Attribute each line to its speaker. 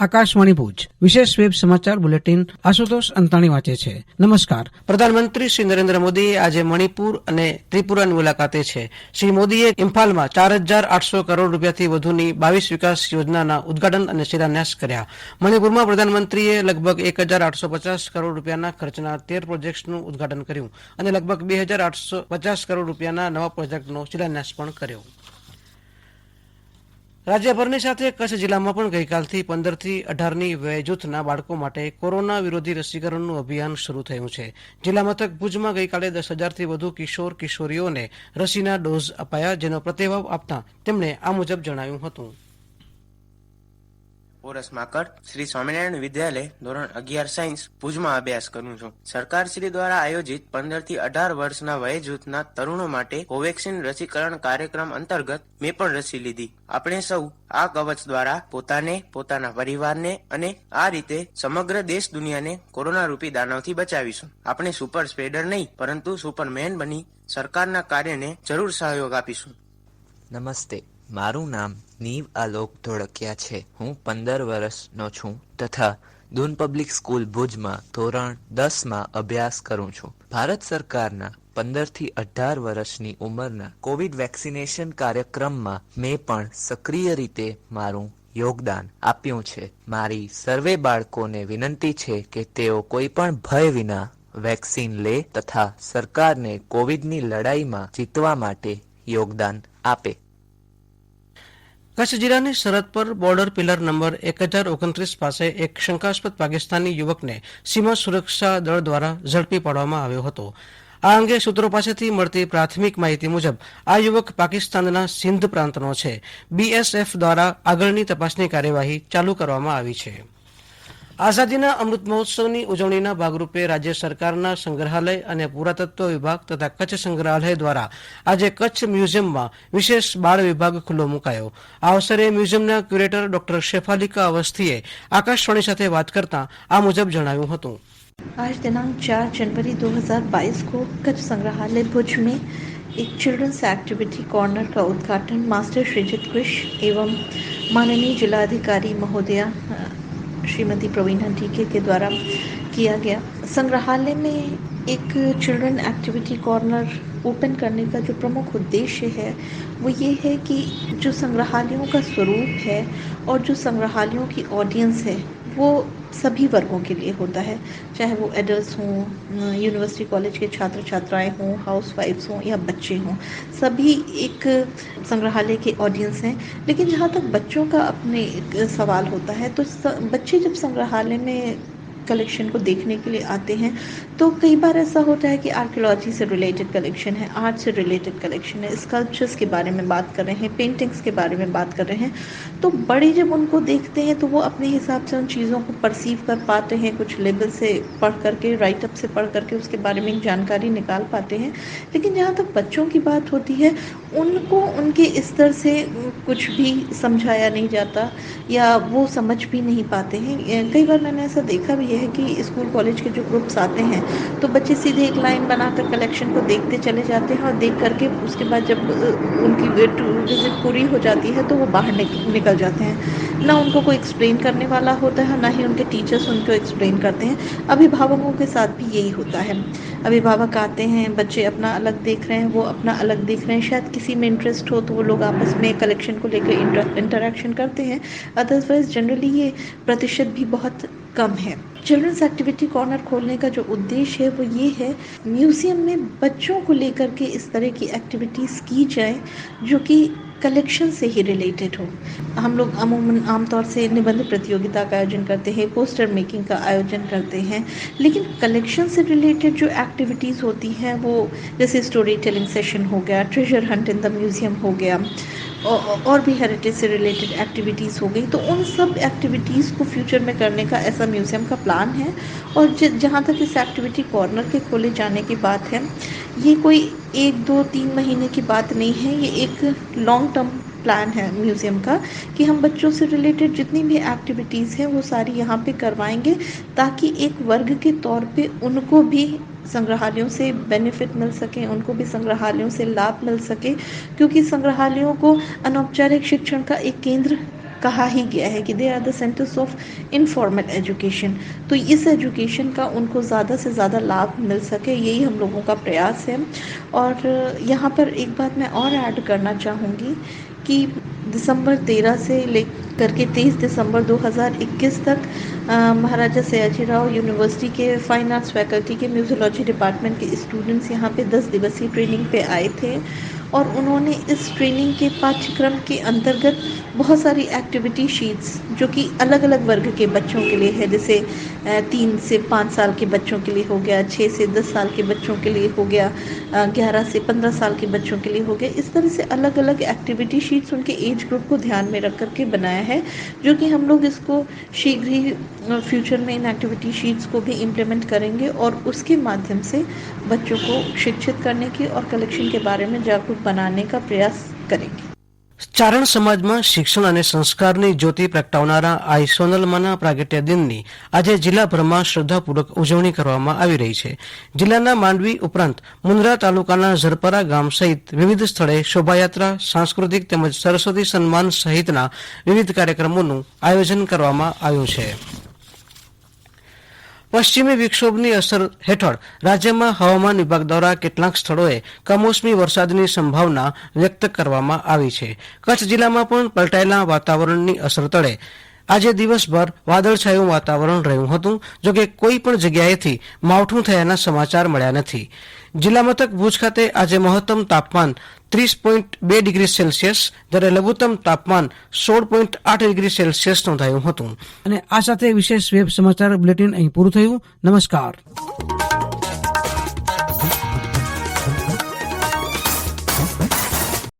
Speaker 1: આકાશવાણી ભુજ વિશેષ વેબ સમાચાર બુલેટિન આશુતોષ અંતાણી વાંચે છે. નમસ્કાર. પ્રધાનમંત્રી શ્રી નરેન્દ્ર મોદીએ આજે મણિપુર અને ત્રિપુરાની મુલાકાતે છે. શ્રી મોદીએ ઇમ્ફાલમાં 4,800 કરોડ રૂપિયાથી વધુની 22 વિકાસ યોજનાના ઉદઘાટન અને શિલાન્યાસ કર્યા. મણિપુરમાં પ્રધાનમંત્રીએ લગભગ 1,850 કરોડ રૂપિયાના ખર્ચના 13 પ્રોજેક્ટ્સનું ઉદઘાટન કર્યું અને લગભગ 2,850 કરોડ રૂપિયાના નવા પ્રોજેક્ટનો શિલાન્યાસ પણ કર્યો. રાજ્યભરની સાથે કચ્છ જિલ્લામાં પણ ગઈકાલથી 15થી 18ની વય જૂથના બાળકો માટે કોરોના વિરોધી રસીકરણનું અભિયાન શરૂ થયું છે. જિલ્લા મથક ભુજમાં ગઈકાલે 10,000થી વધુ કિશોર કિશોરીઓને રસીના ડોઝ અપાયા, જેનો પ્રતિભાવ આપતા તેમણે આ મુજબ જણાવ્યું હતું.
Speaker 2: પોરસ માકડ શ્રી સ્વામિનારાયણ વિદ્યાલય ધોરણ 11 સાયન્સ ભુજમાં અભ્યાસ કરું છું. સરકારશ્રી દ્વારા આયોજિત 15 થી 18 વર્ષના વય જૂથના તરુણો માટે કોવેક્સિન રસીકરણ કાર્યક્રમ અંતર્ગત મેં પણ રસી લીધી. આપણે સૌ આ કવચ દ્વારા પોતાને, પોતાના પરિવારને અને આ રીતે સમગ્ર દેશ દુનિયાને કોરોના રૂપી દાનવથી બચાવીશું. આપણે સુપર સ્પ્રેડર નહીં પરંતુ સુપરમેન બની સરકારના કાર્યને જરૂર સહયોગ આપીશું.
Speaker 3: નમસ્તે, મારું નામ નીવ આલોક ધોળકિયા છે. હું 15 વર્ષનો છું તથા દૂન પબ્લિક સ્કૂલ ભુજમાં ધોરણ 10માં અભ્યાસ કરું છું. ભારત સરકારના 15 થી 18 વર્ષની ઉંમરના કોવિડ વેક્સિનેશન કાર્યક્રમમાં મેં પણ સક્રિય રીતે મારું યોગદાન આપ્યું છે. મારી સર્વે બાળકોને વિનંતી છે કે તેઓ કોઈ પણ ભય વિના વેક્સિન લે તથા સરકારને કોવિડની લડાઈમાં જીતવા માટે યોગદાન આપે.
Speaker 1: કચ્છ જિલ્લાની સરહદ પર બોર્ડર પિલર નંબર 1029 પાસે એક શંકાસ્પદ પાકિસ્તાની યુવકને સીમા સુરક્ષા દળ દ્વારા ઝડપી પાડવામાં આવ્યો હતો. આ અંગે સૂત્રો પાસેથી મળતી પ્રાથમિક માહિતી મુજબ આ યુવક પાકિસ્તાનના સિંધ પ્રાંતનો છે. BSF દ્વારા આગળની તપાસની કાર્યવાહી ચાલુ કરવામાં આવી છે. આઝાદીના અમૃત મહોત્સવની ઉજવણીના ભાગરૂપે રાજ્ય સરકારના સંગ્રહાલય અને પુરાતત્વ વિભાગ તથા કચ્છ સંગ્રહાલય દ્વારા આજે કચ્છ મ્યુઝિયમમાં વિશેષ બાળ વિભાગ ખુલ્લો મુકાયો. આ અવસરે મ્યુઝિયમના ક્યુરેટર ડોક્ટર શેફાલિકા અવસ્થીએ આકાશવાણી સાથે વાત કરતા આ મુજબ જણાવ્યું હતું.
Speaker 4: आज दिनांक 4 जनवरी 2022 को कच्छ संग्रहालय भुज में एक चिल्ड्रंस एक्टिविटी कॉर्नर का उद्घाटन मास्टर श्रीजित कृष एवं माननीय जिलाधिकारी महोदया श्रीमती प्रवीणा डीके के द्वारा किया गया. संग्रहालय में एक चिल्ड्रन एक्टिविटी कॉर्नर ओपन करने का जो प्रमुख उद्देश्य है वो ये है कि जो संग्रहालयों का स्वरूप है और जो संग्रहालयों की ऑडियंस है वो सभी वर्गों के लिए होता है, चाहे वो एडल्ट्स हों, यूनिवर्सिटी कॉलेज के छात्र छात्राएं हों, हाउसवाइफ्स हों या बच्चे हों, सभी एक संग्रहालय के ऑडियंस हैं. लेकिन जहाँ तक बच्चों का अपने एक सवाल होता है तो बच्चे जब संग्रहालय में कलेक्शन को देखने के लिए आते हैं तो कई बार ऐसा होता है कि आर्कियोलॉजी से रिलेटेड कलेक्शन है, आर्ट से रिलेटेड कलेक्शन है, स्कल्पचर्स के बारे में बात कर रहे हैं, पेंटिंग्स के बारे में बात कर रहे हैं. तो बड़े जब उनको देखते हैं तो वो अपने हिसाब से उन चीज़ों को परसीव कर पाते हैं, कुछ लेबल से पढ़ करके, राइटअप से पढ़ करके उसके बारे में जानकारी निकाल पाते हैं. लेकिन जहाँ तक बच्चों की बात होती है उनको उनके स्तर से कुछ भी समझाया नहीं जाता या वो समझ भी नहीं पाते हैं. कई बार मैंने ऐसा देखा भी है कि स्कूल कॉलेज के जो ग्रुप्स आते हैं तो बच्चे सीधे एक लाइन बनाकर कलेक्शन को देखते चले जाते हैं और देख करके उसके बाद जब उनकी विजिट पूरी हो जाती है तो वो बाहर निकल जाते हैं. ना उनको कोई एक्सप्लेन करने वाला होता है, ना ही उनके टीचर्स उनको एक्सप्लेन करते हैं. अभिभावकों के साथ भी यही होता है. अभिभावक आते हैं, बच्चे अपना अलग देख रहे हैं, वो अपना अलग देख रहे हैं, शायद किसी में इंटरेस्ट हो तो वो लोग आपस में कलेक्शन को लेकर इंटरेक्शन करते हैं. अदरवाइज जनरली ये प्रतिशत भी बहुत कम है. चिल्ड्रंस एक्टिविटी कॉर्नर खोलने का जो उद्देश्य है वो ये है म्यूज़ियम में बच्चों को लेकर के इस तरह की एक्टिविटीज़ की जाए जो कि कलेक्शन से ही रिलेटेड हो. हम लोग अमूमन आमतौर से निबंध प्रतियोगिता का आयोजन करते हैं, पोस्टर मेकिंग का आयोजन करते हैं, लेकिन कलेक्शन से रिलेटेड जो एक्टिविटीज़ होती हैं वो जैसे स्टोरी टेलिंग सेशन हो गया, treasure Hunt in the museum हो गया और भी हेरिटेज से रिलेटेड एक्टिविटीज़ हो गई, तो उन सब एक्टिविटीज़ को फ्यूचर में करने का ऐसा म्यूज़ियम का प्लान है. और जहाँ तक इस एक्टिविटी कॉर्नर के खोले जाने की बात है, ये कोई 1, 2, 3 महीने की बात नहीं है, ये एक लॉन्ग टर्म प्लान है म्यूज़ियम का कि हम बच्चों से रिलेटेड जितनी भी एक्टिविटीज़ हैं वो सारी यहाँ पे करवाएंगे ताकि एक वर्ग के तौर पे उनको भी संग्रहालयों से बेनिफिट मिल सके, उनको भी संग्रहालयों से लाभ मिल सके, क्योंकि संग्रहालयों को अनौपचारिक शिक्षण का एक केंद्र कहा ही गया है कि they are the centres of informal education. तो इस एजुकेशन का उनको ज़्यादा से ज़्यादा लाभ मिल सके, यही हम लोगों का प्रयास है। और यहाँ पर एक बात मैं और ऐड करना चाहूँगी कि दिसंबर 13 से लेकर के 23 दिसंबर 2021 तक महाराजा सयाजीराव यूनिवर्सिटी के फाइन आर्ट्स फैकल्टी के म्यूजियोलॉजी डिपार्टमेंट के स्टूडेंट्स यहाँ पे 10 दिवसीय ट्रेनिंग पे आए थे और उन्होंने इस ट्रेनिंग के पाठ्यक्रम के अंतर्गत बहुत सारी एक्टिविटी शीट्स जो कि अलग अलग वर्ग के बच्चों के लिए है, जैसे 3 से 5 साल के बच्चों के लिए हो गया, 6 से 10 साल के बच्चों के लिए हो गया, 11 से 15 साल के बच्चों के लिए हो गया। इस तरह से अलग अलग एक्टिविटी शीट्स उनके एज ग्रुप को ध्यान में रख करके बनाया है, जो कि हम लोग इसको शीघ्र ही फ्यूचर में इन एक्टिविटी शीट्स को भी इम्प्लीमेंट करेंगे और उसके माध्यम से बच्चों को शिक्षित करने की और कलेक्शन के बारे में जागरूक बनाने का प्रयास करेंगे।
Speaker 1: ચારણ સમાજમાં શિક્ષણ અને સંસ્કારની જ્યોતિ પ્રગટાવનારા આઈ સોનલમાના પ્રાગટ્ય દિનની આજે જિલ્લાભરમાં શ્રદ્ધાપૂર્વક ઉજવણી કરવામાં આવી રહી છે। જિલ્લાના માંડવી ઉપરાંત મુન્દ્રા તાલુકાના ઝરપરા ગામ સહિત વિવિધ સ્થળે શોભાયાત્રા, સાંસ્કૃતિક તેમજ સરસ્વતી સન્માન સહિતના વિવિધ કાર્યક્રમોનું આયોજન કરવામાં આવ્યું છે। પશ્ચિમી વિક્ષોભની અસર હેઠળ રાજ્યમાં હવામાન વિભાગ દ્વારા કેટલાક સ્થળોએ કમોસમી વરસાદની સંભાવના વ્યક્ત કરવામાં આવી છે। કચ્છ જિલ્લામાં પણ પલટાયેલા વાતાવરણની અસર તળે આજે દિવસભર વાદળછાયું વાતાવરણ રહ્યું હતું, જોકે કોઈ પણ જગ્યાએથી માવઠું થયાના સમાચાર મળ્યા નથી। જિલ્લા મથક ભુજ ખાતે આજે મહત્તમ તાપમાન 30.2 ડિગ્રી સેલ્સિયસ જ્યારે લઘુત્તમ તાપમાન 16.8 ડિગ્રી સેલ્સિયસ નોંધાયું હતું। અને આ સાથે વિશેષ વેબ સમાચાર બુલેટિન અહીં પૂરું થયું। નમસ્કાર।